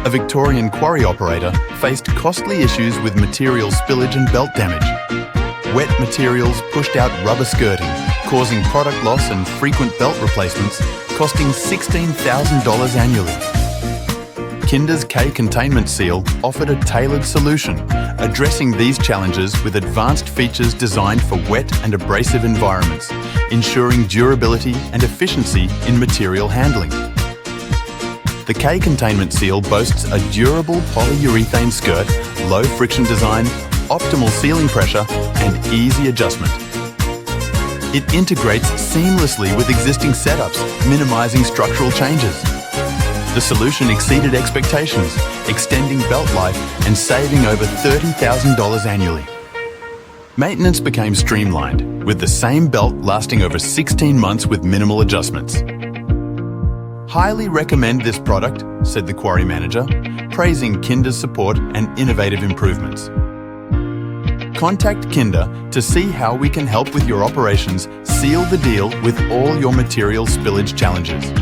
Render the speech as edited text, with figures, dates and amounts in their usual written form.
a Victorian quarry operator faced costly issues with material spillage and belt damage. Wet materials pushed out rubber skirting, causing product loss and frequent belt replacements, costing $16,000 annually. Kinder's K-Containment Seal offered a tailored solution, addressing these challenges with advanced features designed for wet and abrasive environments, ensuring durability and efficiency in material handling. The K-Containment Seal boasts a durable polyurethane skirt, low friction design, optimal sealing pressure, and easy adjustment. It integrates seamlessly with existing setups, minimising structural changes. The solution exceeded expectations, extending belt life and saving over $30,000 annually. Maintenance became streamlined, with the same belt lasting over 16 months with minimal adjustments. "Highly recommend this product," said the Quarry manager, praising Kinder's support and innovative improvements. Contact Kinder to see how we can help with your operations seal the deal with all your material spillage challenges.